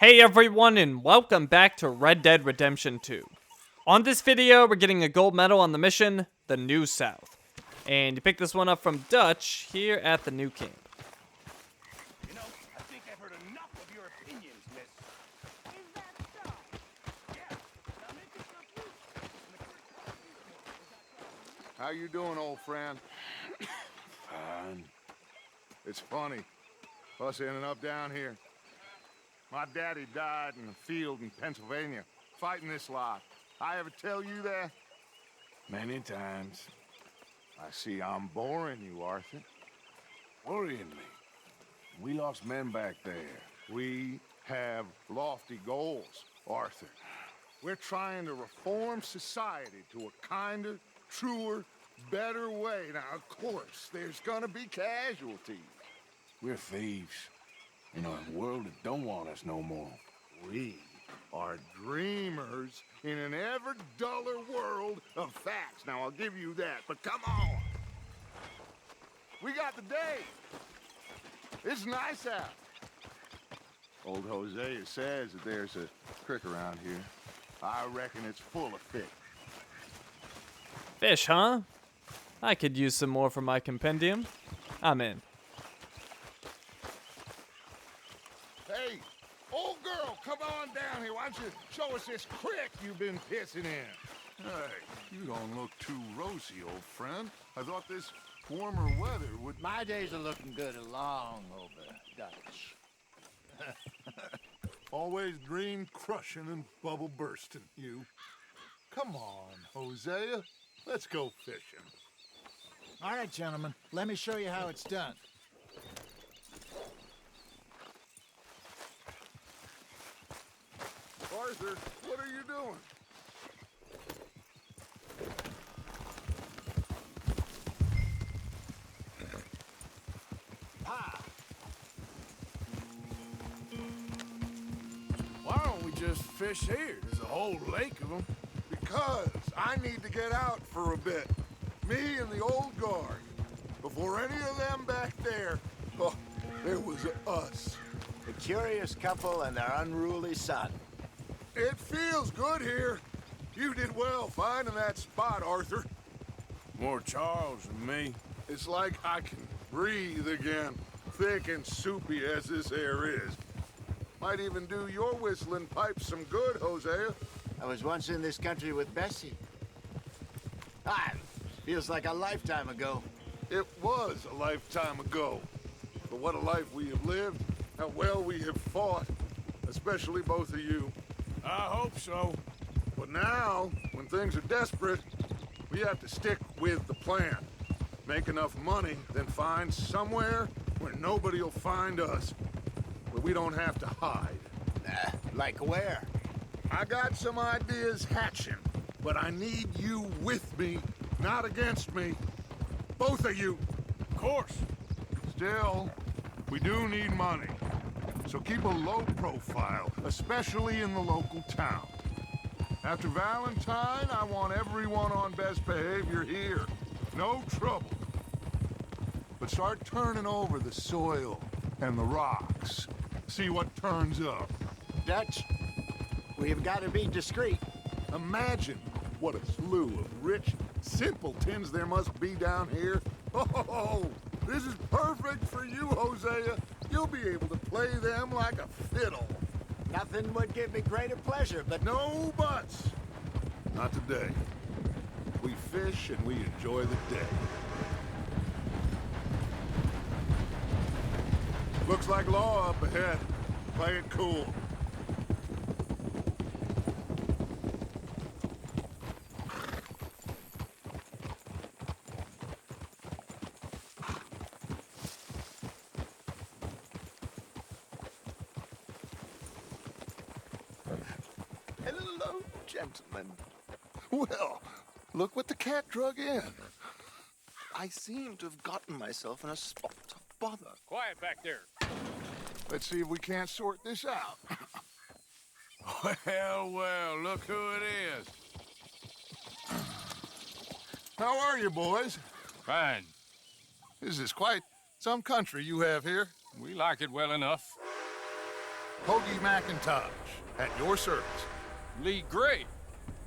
Hey everyone, and welcome back to Red Dead Redemption 2. On this video, we're getting a gold medal on the mission, the New South. And you pick this one up from Dutch here at the new camp. You know, I think I've heard enough of your opinions, miss. Is that so? Yeah. Now make yourself useful. How you doing, old friend? Fine. It's funny, us ending up down here. My daddy died in a field in Pennsylvania, fighting this lot. I ever tell you that? Many times. I see I'm boring you, Arthur. Worrying me. We lost men back there. We have lofty goals, Arthur. We're trying to reform society to a kinder, truer, better way. Now, of course, there's gonna be casualties. We're thieves. In a world that don't want us no more. We are dreamers in an ever duller world of facts. Now, I'll give you that, but come on. We got the day. It's nice out. Old Hosea says that there's a creek around here. I reckon it's full of fish. Fish, huh? I could use some more for my compendium. I'm in. Hey, old girl, come on down here. Why don't you show us this creek you've been pissing in? Hey, you don't look too rosy, old friend. I thought this warmer weather would... My days are looking good along over, Dutch. Always dream crushing and bubble bursting, you. Come on, Hosea. Let's go fishing. All right, gentlemen, let me show you how it's done. Arthur, what are you doing? Why don't we just fish here? There's a whole lake of them. Because I need to get out for a bit. Me and the old guard. Before any of them back there, oh, there was us. The curious couple and their unruly son. It feels good here. You did well finding that spot, Arthur. More Charles than me. It's like I can breathe again, thick and soupy as this air is. Might even do your whistling pipes some good, Hosea. I was once in this country with Bessie. Feels like a lifetime ago. It was a lifetime ago. But what a life we have lived, how well we have fought, especially both of you. I hope so. But now, when things are desperate, we have to stick with the plan. Make enough money, then find somewhere where nobody will find us. Where we don't have to hide. Like where? I got some ideas hatching, but I need you with me, not against me. Both of you. Of course. Still, we do need money. So keep a low profile, especially in the local town. After Valentine, I want everyone on best behavior here. No trouble. But start turning over the soil and the rocks. See what turns up. Dutch, we've got to be discreet. Imagine what a slew of rich simpletons there must be down here. Oh, this is perfect for you, Hosea. You'll be able to play them like a fiddle. Nothing would give me greater pleasure, but No buts. Not today. We fish and we enjoy the day. Looks like law up ahead. Play it cool. Hello, gentlemen. Well, look what the cat drug in. I seem to have gotten myself in a spot of bother. Quiet back there. Let's see if we can't sort this out. Well, look who it is. How are you, boys? Fine. This is quite some country you have here. We like it well enough. Hoagie McIntosh, at your service. Lee Gray.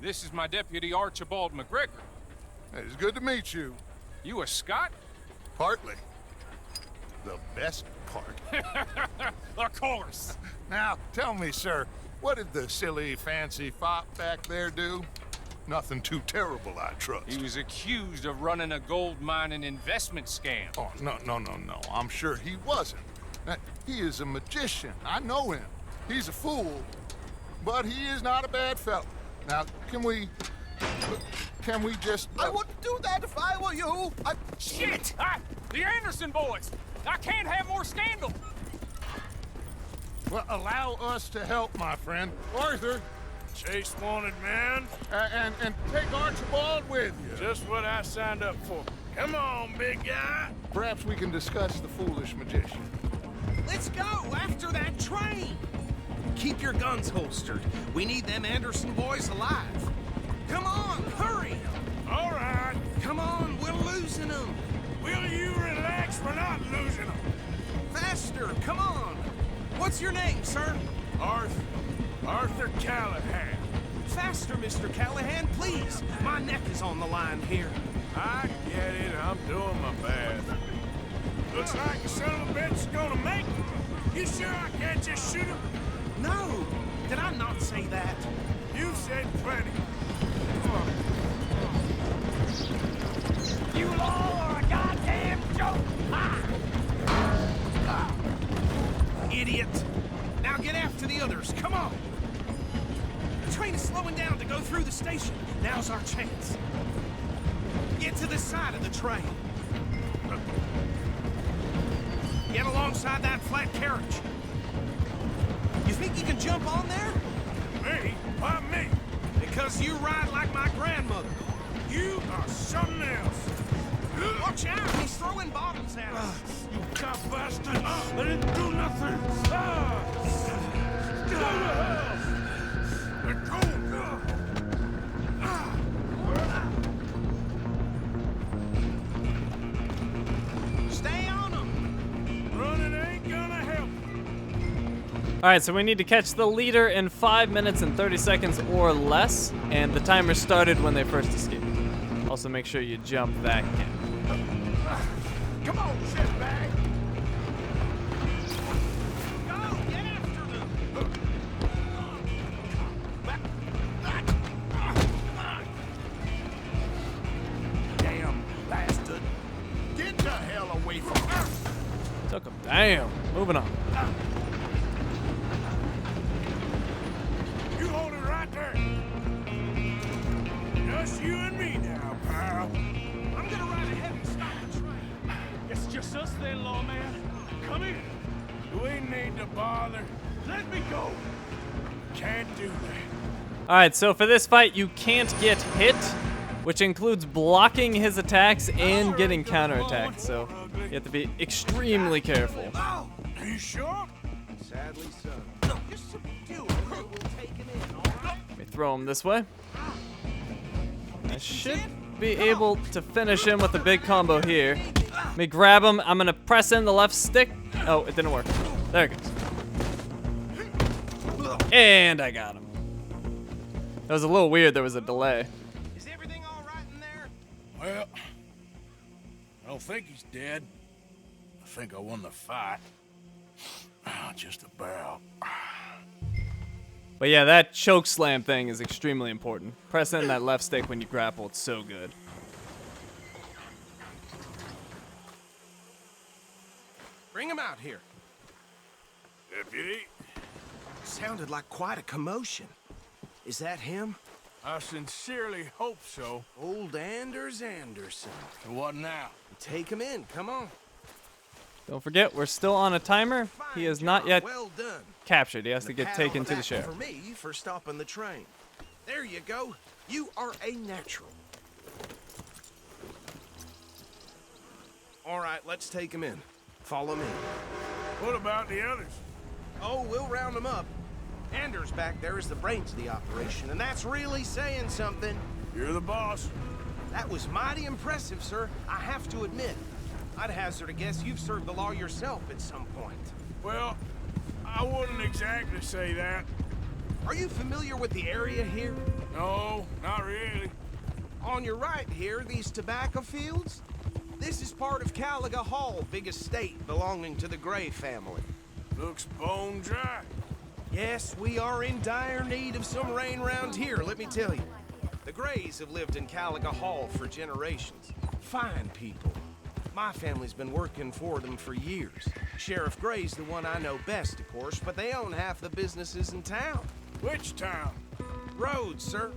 This is my deputy Archibald McGregor. It's good to meet you. You a Scot? Partly. The best part. Of course. Now, tell me, sir, what did the silly, fancy fop back there do? Nothing too terrible, I trust. He was accused of running a gold mining investment scam. Oh, no. I'm sure he wasn't. He is a magician. I know him. He's a fool, but he is not a bad fellow. Now, can we just... I wouldn't do that if I were you. Shit! The Anderson boys! I can't have more scandal! Well, allow us to help, my friend. Arthur, Chase wanted, man. and take Archibald with you. Just what I signed up for. Come on, big guy. Perhaps we can discuss the foolish magician. Let's go after that train. Keep your guns holstered. We need them Anderson boys alive. Come on, hurry. All right. Come on, we're losing them. Will you relax? We're not losing them. Faster, come on. What's your name, sir? Arthur Callahan. Faster, Mr. Callahan, please. My neck is on the line here. I get it. I'm doing my best. Looks like the son of a bitch is gonna make it. You sure I can't just shoot him? No, did I not say that? You said plenty. You all are a goddamn joke! Idiot. Now get after the others, come on. The train is slowing down to go through the station. Now's our chance. Get to the side of the train. Get alongside that flat carriage. You think you can jump on there? Me? Why me? Because you ride like my grandmother. You are something else. Watch out, he's throwing bottles at us. You cop bastard! I didn't do nothing! Go to hell! Let go! Stay on him. Running ain't gonna help. All right, so we need to catch the leader in 5 minutes and 30 seconds or less, and the timer started when they first escaped. Also, make sure you jump that gap. Come on, shitbag! Go, get after them. Damn bastard! Get the hell away from her! Took him. Damn. Moving on. You hold it right there. Just you and me now, pal. I'm gonna ride ahead and stop the train. It's just us then, lawman. Come here. You ain't need to bother. Let me go. Can't do that. All right, so for this fight, you can't get hit, which includes blocking his attacks and getting counterattacked. So you have to be extremely careful. Are you sure? Sadly so. Just subdue him and we'll take him in, all right? Let me throw him this way. I should be able to finish him with a big combo here. Let me grab him. I'm gonna press in the left stick. Oh, it didn't work. There it goes. And I got him. That was a little weird. There was a delay. Is everything all right in there? Well, I don't think he's dead. I think I won the fight. Just about. But yeah, that choke slam thing is extremely important. Press in that left stick when you grapple. It's so good. Bring him out here. Deputy, Sounded like quite a commotion. Is that him? I sincerely hope so. Old Anders Anderson. So what now? Take him in, come on. Don't forget, we're still on a timer. He is not yet Well done. captured. He has to And a get pat taken on to the the back sheriff. For me, for stopping the train. There you go. You are a natural. All right, let's take him in. Follow me. What about the others? Oh, we'll round them up. Anders back there is the brains of the operation, and that's really saying something. You're the boss. That was mighty impressive, sir. I have to admit. I'd hazard a guess you've served the law yourself at some point. Well, I wouldn't exactly say that. Are you familiar with the area here? No, not really. On your right here, these tobacco fields? This is part of Caliga Hall, big estate belonging to the Gray family. Looks bone dry. Yes, we are in dire need of some rain round here, let me tell you. The Grays have lived in Caliga Hall for generations. Fine people. My family's been working for them for years. Sheriff Gray's the one I know best, of course, but they own half the businesses in town. Which town? Rhodes, sir.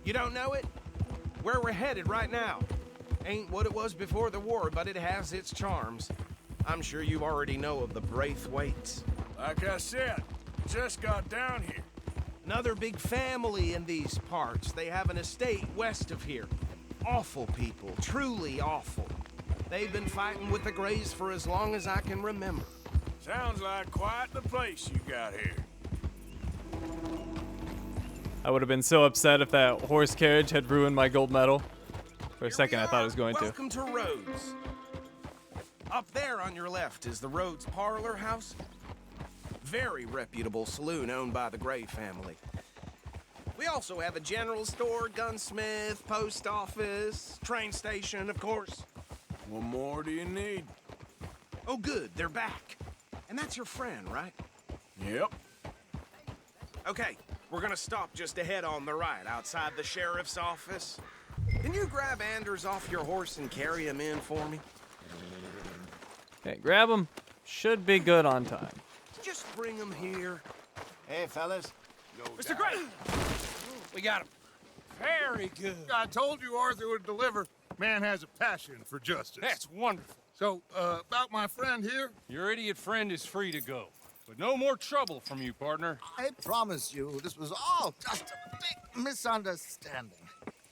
You don't know it? Where we're headed right now. Ain't what it was before the war, but it has its charms. I'm sure you already know of the Braithwaites. Like I said, just got down here. Another big family in these parts. They have an estate west of here. Awful people, truly awful. They've been fighting with the Grays for as long as I can remember. Sounds like quite the place you got here. I would have been so upset if that horse carriage had ruined my gold medal. For a second, I thought it was going to. Welcome to Rhodes. Up there on your left is the Rhodes Parlor House. Very reputable saloon owned by the Gray family. We also have a general store, gunsmith, post office, train station, of course. What more do you need? Oh, good, they're back. And that's your friend, right? Yep. Okay, we're gonna stop just ahead on the right, outside the sheriff's office. Can you grab Anders off your horse and carry him in for me? Okay, grab him. Should be good on time. Just bring him here. Hey, fellas. Mr. Gray! We got him. Very good. I told you Arthur would deliver. Man has a passion for justice. That's wonderful. So, about my friend here? Your idiot friend is free to go. But no more trouble from you, partner. I promise you, this was all just a big misunderstanding.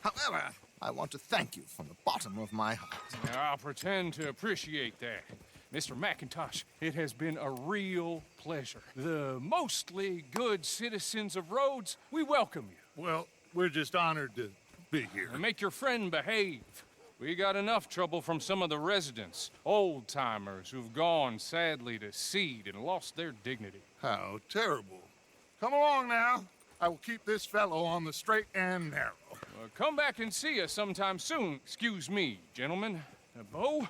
However, I want to thank you from the bottom of my heart. I'll pretend to appreciate that. Mr. McIntosh, it has been a real pleasure. The mostly good citizens of Rhodes, we welcome you. Well, we're just honored to be here. And make your friend behave. We got enough trouble from some of the residents, old-timers who've gone, sadly, to seed and lost their dignity. How terrible. Come along now. I will keep this fellow on the straight and narrow. Come back and see us sometime soon. Excuse me, gentlemen. Bo,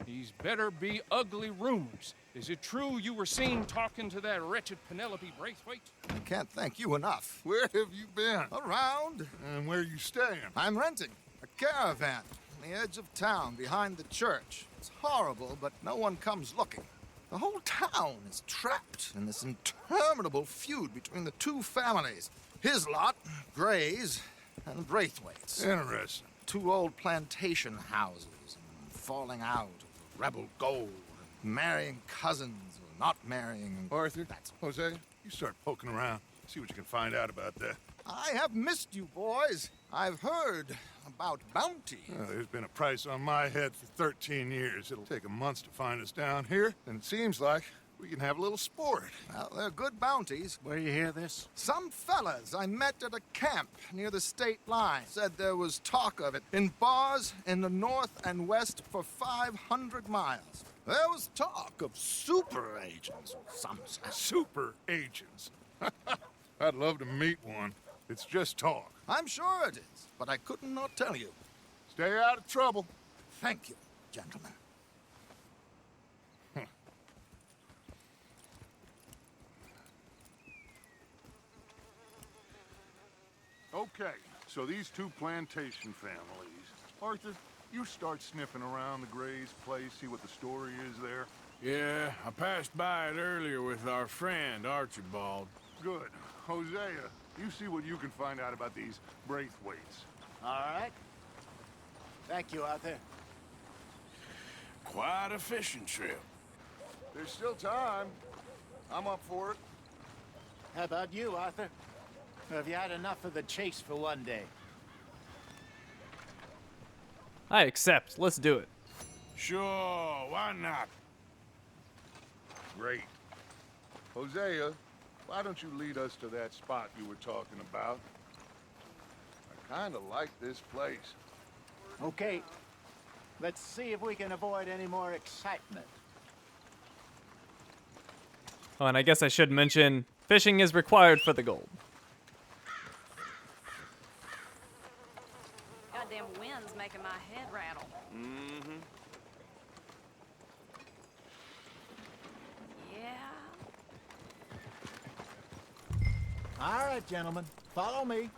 these better be ugly rumors. Is it true you were seen talking to that wretched Penelope Braithwaite? I can't thank you enough. Where have you been? Around, And where you staying? I'm renting a caravan on the edge of town behind the church. It's horrible, but no one comes looking. The whole town is trapped in this interminable feud between the two families. His lot, Gray's, and Braithwaite's. Interesting. Two old plantation houses, and falling out of rebel gold, and marrying cousins or not marrying. Arthur, Hosea, you start poking around. See what you can find out about that. I have missed you, boys. I've heard about bounty. There's been a price on my head for 13 years. It'll take 'em months to find us down here, and it seems like we can have a little sport. Well, they're good bounties. Where you hear this? Some fellas I met at a camp near the state line said there was talk of it in bars in the north and west for 500 miles. There was talk of super agents, some said. Super agents. I'd love to meet one. It's just talk. I'm sure it is, but I couldn't not tell you. Stay out of trouble. Thank you, gentlemen. Okay, so these two plantation families. Arthur, you start sniffing around the Gray's place, see what the story is there. Yeah, I passed by it earlier with our friend, Archibald. Good. Hosea, you see what you can find out about these Braithwaites. All right. Thank you, Arthur. Quite a fishing trip. There's still time. I'm up for it. How about you, Arthur? Have you had enough of the chase for one day? I accept. Let's do it. Sure, why not? Great. Hosea, why don't you lead us to that spot you were talking about? I kind of like this place. Okay. Let's see if we can avoid any more excitement. Oh, and I guess I should mention, fishing is required for the gold. Goddamn wind's making my head rattle. Mm-hmm. Yeah. All right, gentlemen, follow me.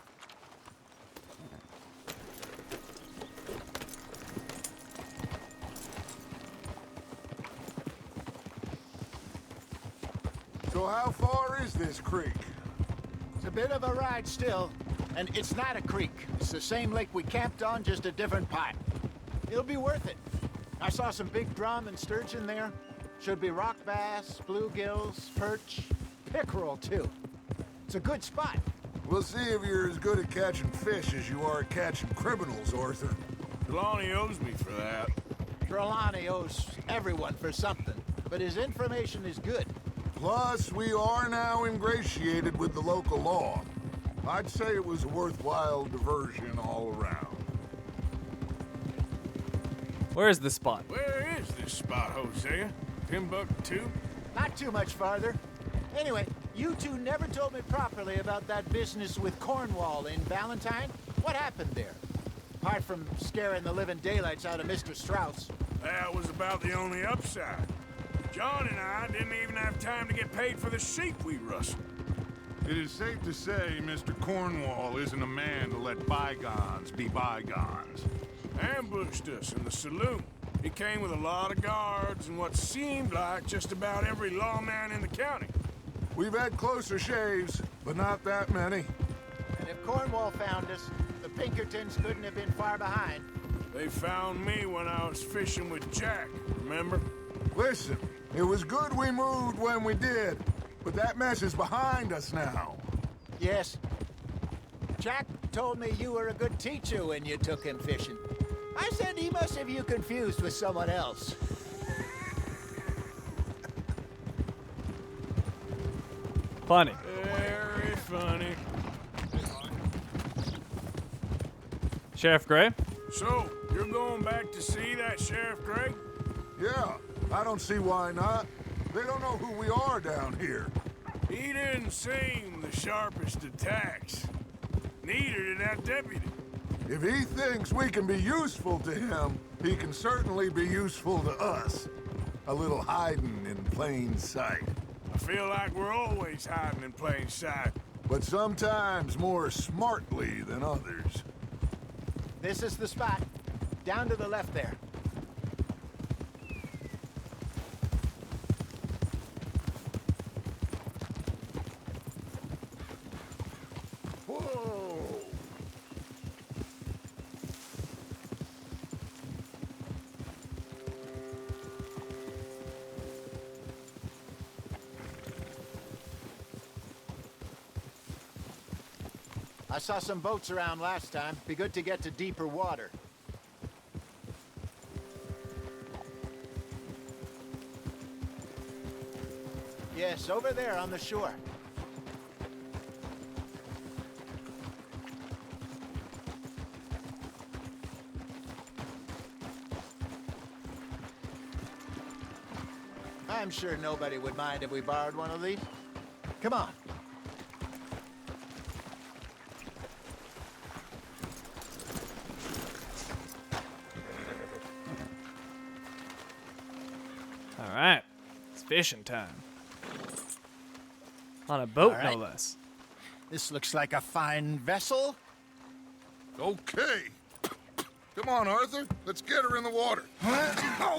So how far is this creek? It's a bit of a ride still, and it's not a creek. It's the same lake we camped on, just a different pipe. It'll be worth it. I saw some big drum and sturgeon there. Should be rock bass, bluegills, perch, pickerel too. It's a good spot. We'll see if you're as good at catching fish as you are at catching criminals, Arthur. Trelawney owes me for that. Trelawney owes everyone for something, but his information is good. Plus, we are now ingratiated with the local law. I'd say it was a worthwhile diversion all around. Where is this spot? Where is this spot, Hosea? Timbuktu? Not too much farther. Anyway, you two never told me properly about that business with Cornwall in Valentine. What happened there? Apart from scaring the living daylights out of Mr. Strauss. That was about the only upside. John and I didn't even have time to get paid for the sheep we rustled. It is safe to say Mr. Cornwall isn't a man to let bygones be bygones. Ambushed us in the saloon. He came with a lot of guards and what seemed like just about every lawman in the county. We've had closer shaves, but not that many. And if Cornwall found us, the Pinkertons couldn't have been far behind. They found me when I was fishing with Jack, remember? Listen, it was good we moved when we did, but that mess is behind us now. Yes. Jack told me you were a good teacher when you took him fishing. I said he must have you confused with someone else. Funny. Very funny. Sheriff Gray? So, you're going back to see that Sheriff Gray? Yeah, I don't see why not. They don't know who we are down here. He didn't seem the sharpest attacks. Neither did that deputy. If he thinks we can be useful to him, he can certainly be useful to us. A little hiding in plain sight. I feel like we're always hiding in plain sight. But sometimes more smartly than others. This is the spot. Down to the left there. Whoa! I saw some boats around last time. Be good to get to deeper water. Yes, over there on the shore. I'm sure nobody would mind if we borrowed one of these. Come on. All right. It's fishing time. On a boat, All right. no less. This looks like a fine vessel. Okay. Come on, Arthur. Let's get her in the water. I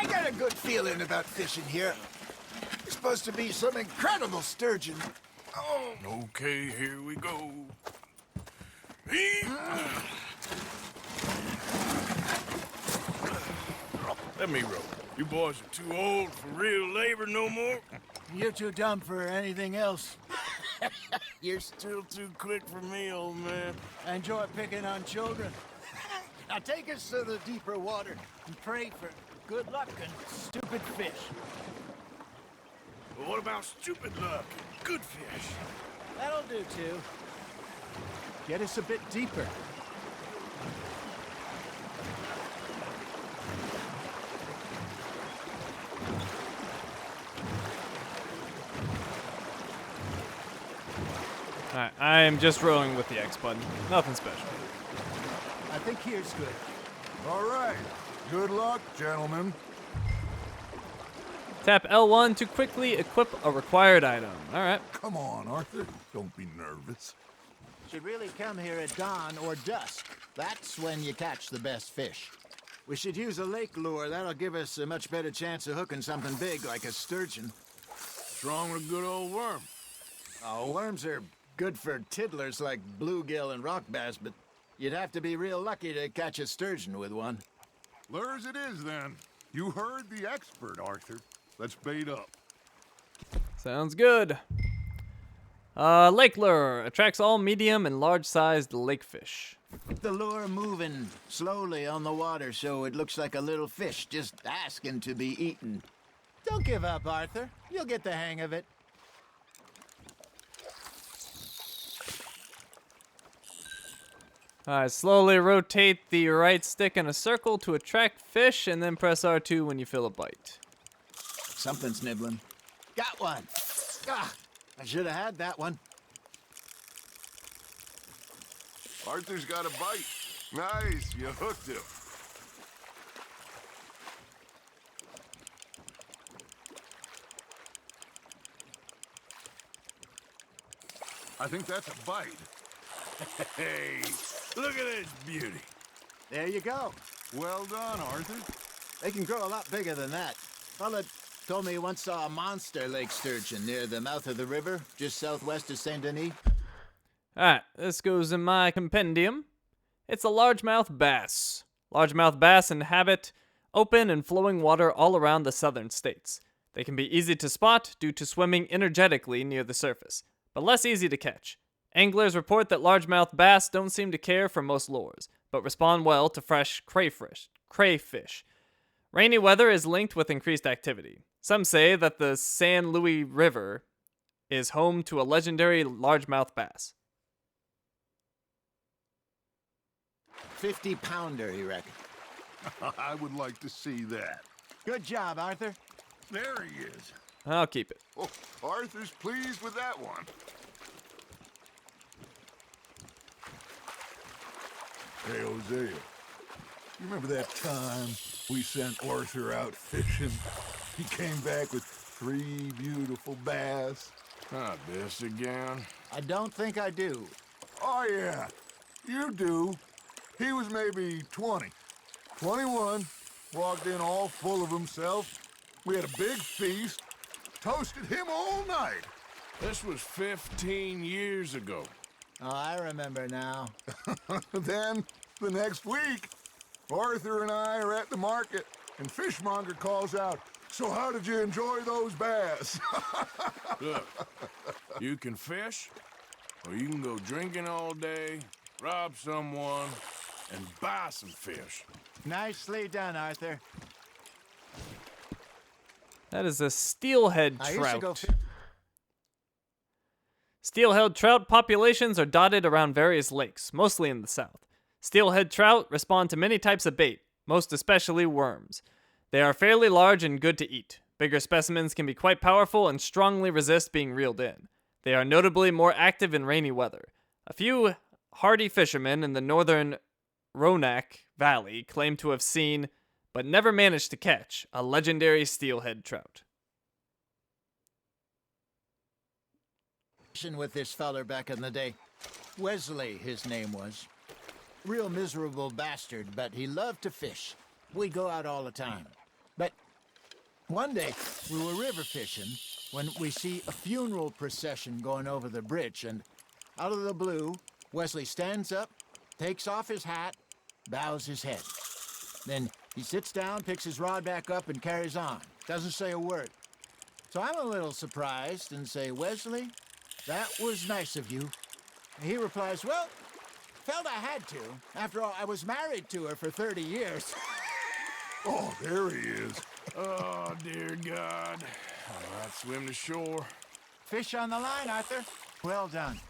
got a good feeling about fishing here. It's supposed to be some incredible sturgeon. Oh, Okay, here we go. Let me row. You boys are too old for real labor no more. You're too dumb for anything else. You're still too quick for me, old man. I enjoy picking on children. Now take us to the deeper water and pray for good luck and stupid fish. But what about stupid luck and good fish? That'll do too. Get us a bit deeper. Alright, I am just rolling with the X button. Nothing special. I think here's good. All right. Good luck, gentlemen. Tap L1 to quickly equip a required item. Alright. Come on, Arthur. Don't be nervous. Should really come here at dawn or dusk. That's when you catch the best fish. We should use a lake lure. That'll give us a much better chance of hooking something big like a sturgeon. What's wrong with a good old worm? Oh, worms are good for tiddlers like bluegill and rock bass, but you'd have to be real lucky to catch a sturgeon with one. Lures it is, then. You heard the expert, Arthur. Let's bait up. Sounds good. Lake lure attracts all medium and large-sized lake fish. Keep the lure moving slowly on the water so it looks like a little fish just asking to be eaten. Don't give up, Arthur. You'll get the hang of it. Alright, slowly rotate the right stick in a circle to attract fish, and then press R2 when you feel a bite. Something's nibbling. Got one. Ah, I should have had that one. Arthur's got a bite. Nice, you hooked him. I think that's a bite. Hey, look at this beauty. There you go. Well done, Arthur. They can grow a lot bigger than that. Fella told me he once saw a monster lake sturgeon near the mouth of the river, just southwest of Saint Denis. Alright, this goes in my compendium. It's a largemouth bass. Largemouth bass inhabit open and flowing water all around the southern states. They can be easy to spot due to swimming energetically near the surface, but less easy to catch. Anglers report that largemouth bass don't seem to care for most lures, but respond well to fresh crayfish. Rainy weather is linked with increased activity. Some say that the San Luis River is home to a legendary largemouth bass. 50-pounder, you reckon? I would like to see that. Good job, Arthur. There he is. I'll keep it. Oh, Arthur's pleased with that one. Hey, Hosea. You remember that time we sent Arthur out fishing? He came back with 3 beautiful bass. Not this again. I don't think I do. Oh, yeah. You do. He was maybe 20. 21. Walked in all full of himself. We had a big feast. Toasted him all night. This was 15 years ago. Oh, I remember now. Then, the next week, Arthur and I are at the market, and Fishmonger calls out, "So how did you enjoy those bass?" Look, you can fish, or you can go drinking all day, rob someone, and buy some fish. Nicely done, Arthur. That is a steelhead I used to go trout. Steelhead trout populations are dotted around various lakes, mostly in the south. Steelhead trout respond to many types of bait, most especially worms. They are fairly large and good to eat. Bigger specimens can be quite powerful and strongly resist being reeled in. They are notably more active in rainy weather. A few hardy fishermen in the northern Roanoke Valley claim to have seen, but never managed to catch, a legendary steelhead trout. With this feller back in the day. Wesley, his name was. Real miserable bastard, but he loved to fish. We'd go out all the time. But one day, we were river fishing when we see a funeral procession going over the bridge, and out of the blue, Wesley stands up, takes off his hat, bows his head. Then he sits down, picks his rod back up, and carries on. Doesn't say a word. So I'm a little surprised and say, "Wesley, that was nice of you." And he replies, "Well, felt I had to. After all, I was married to her for 30 years. Oh, there he is. Oh, dear God. Oh, I'd swim to shore. Fish on the line, Arthur. Well done.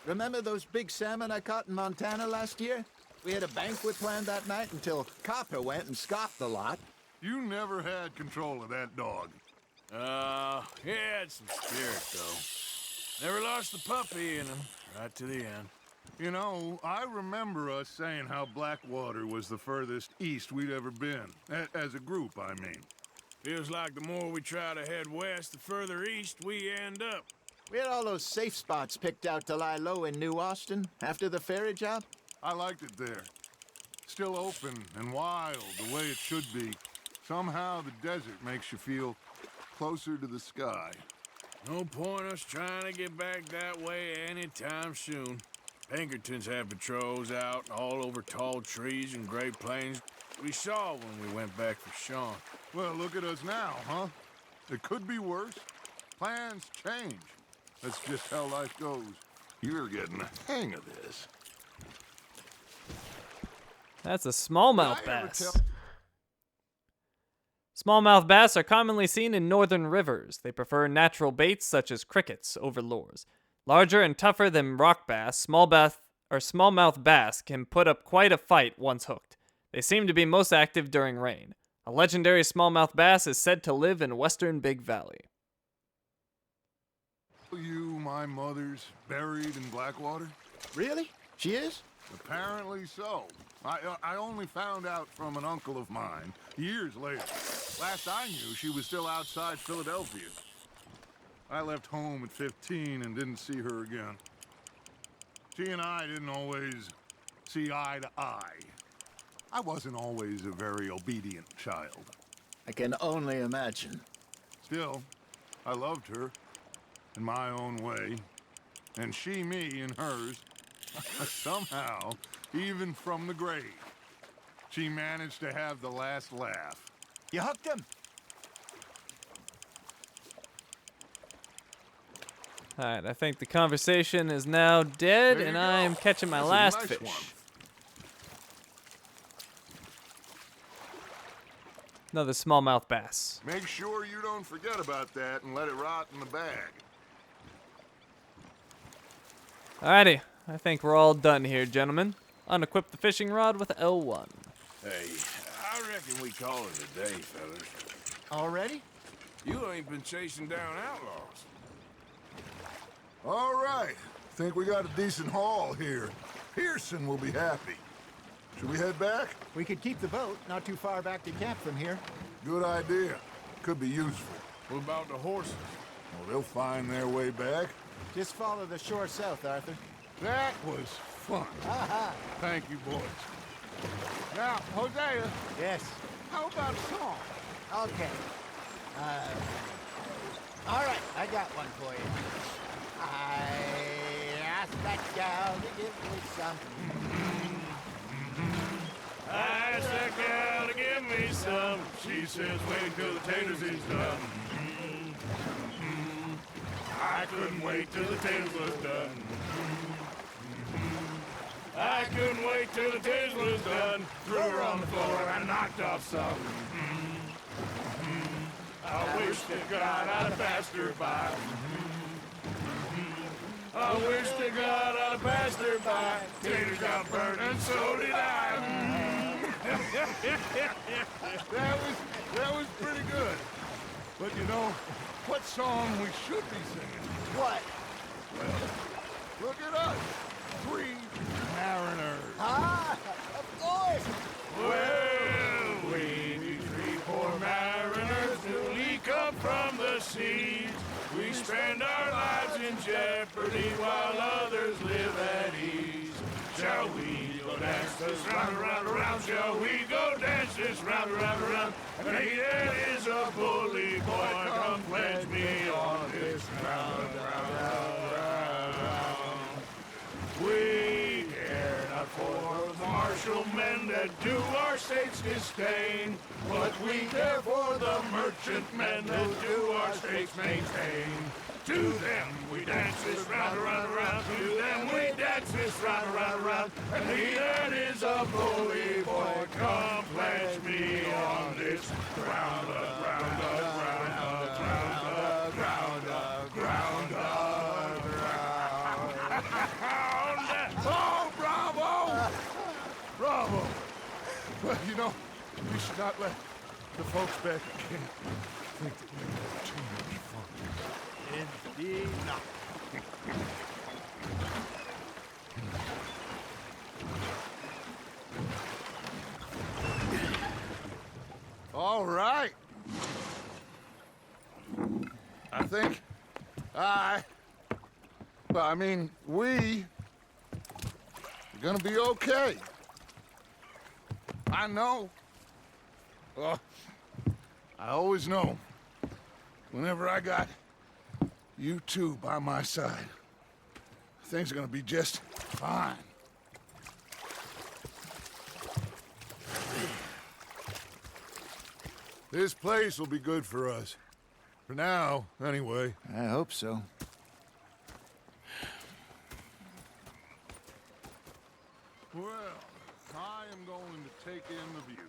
Remember those big salmon I caught in Montana last year? We had a banquet planned that night until Copper went and scoffed the lot. You never had control of that dog. He had some spirit, though. Never lost the puppy in him, right to the end. You know, I remember us saying how Blackwater was the furthest east we'd ever been. As a group, I mean. Feels like the more we try to head west, the further east we end up. We had all those safe spots picked out to lie low in New Austin after the ferry job. I liked it there. Still open and wild, the way it should be. Somehow the desert makes you feel closer to the sky. No point us trying to get back that way anytime soon. Pinkertons have patrols out all over tall trees and Great Plains. We saw when we went back for Sean. Well, look at us now, huh? It could be worse. Plans change. That's just how life goes. You're getting the hang of this. That's a smallmouth bass. Smallmouth bass are commonly seen in northern rivers. They prefer natural baits such as crickets over lures. Larger and tougher than rock bass, smallmouth bass can put up quite a fight once hooked. They seem to be most active during rain. A legendary smallmouth bass is said to live in western Big Valley. You, my mother's buried in Blackwater? Really? She is? Apparently so. I only found out from an uncle of mine years later. Last I knew, she was still outside Philadelphia. I left home at 15 and didn't see her again. She and I didn't always see eye to eye. I wasn't always a very obedient child. I can only imagine. Still, I loved her in my own way, and she me in hers. Somehow, even from the grave, she managed to have the last laugh. You hooked him? Alright, I think the conversation is now dead, There you and go. I am catching my That's a last nice fish. one. Another smallmouth bass. Make sure you don't forget about that and let it rot in the bag. Alrighty, I think we're all done here, gentlemen. Unequip the fishing rod with L1. Hey, I reckon we call it a day, fellas. Already? You ain't been chasing down outlaws. All right. Think we got a decent haul here. Pearson will be happy. Should we head back? We could keep the boat not too far back to camp from here. Good idea. Could be useful. What about the horses? Well, they'll find their way back. Just follow the shore south, Arthur. That was fun. Aha! Thank you, boys. Now, Hosea, Yes. how about a song? Okay. All right, I got one for you. I asked that gal to give me some. I asked that gal to give me some. She says, wait till the taters is done. I couldn't wait till the taters was done. I couldn't wait till the taters was done. Threw her on the floor and knocked off some. I wish to God I'd have passed her by. I wish to God I'd have passed her by. Taters got burnt and so did I. That was pretty good. But you know, what song we should be singing? What? Look at us. 3 mariners. Ah, of course. Well, we be 3 poor mariners newly come from the seas. We spend our lives in jeopardy while others live at ease. Shall we go dance this round, around, around? Shall we go dance this round, around, around? And he that is a bully boy, come pledge me on this round, round, round, round. We care not for the martial men that do our state's disdain, but we care for the merchant men that do our state's maintain. To them we dance this round, around, around. To them we dance this round, around, around. And he that is a bully boy, come pledge me on this ground, ground, ground, ground, ground, ground, ground. Oh, bravo! Bravo! Well, you know, we should not let the folks back at camp think that we were too All right. I think we're gonna be okay. I know. Well, I always know. Whenever I got you two by my side, things are gonna be just fine. This place will be good for us. For now, anyway. I hope so. Well, I am going to take in the view.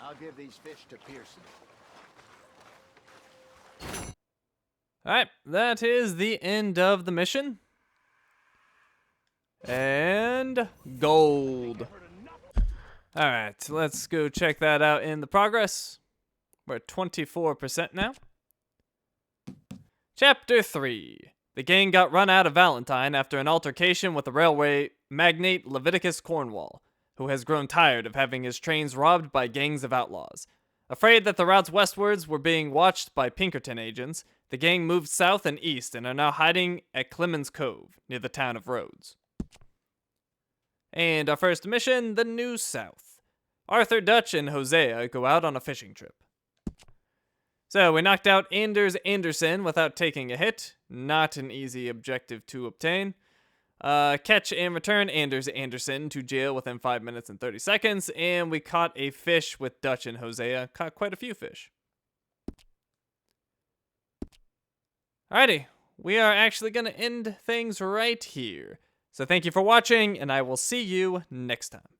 I'll give these fish to Pearson. Alright, that is the end of the mission. And gold. Alright, let's go check that out in the progress. We're at 24% now. Chapter 3. The gang got run out of Valentine after an altercation with the railway magnate Leviticus Cornwall, who has grown tired of having his trains robbed by gangs of outlaws. Afraid that the routes westwards were being watched by Pinkerton agents, the gang moved south and east and are now hiding at Clemens Cove, near the town of Rhodes. And our first mission, the New South. Arthur, Dutch, and Hosea go out on a fishing trip. So we knocked out Anders Anderson without taking a hit. Not an easy objective to obtain. Catch and return Anders Anderson to jail within 5 minutes and 30 seconds. And we caught a fish with Dutch and Hosea. Caught quite a few fish. Alrighty, we are actually going to end things right here. So thank you for watching, and I will see you next time.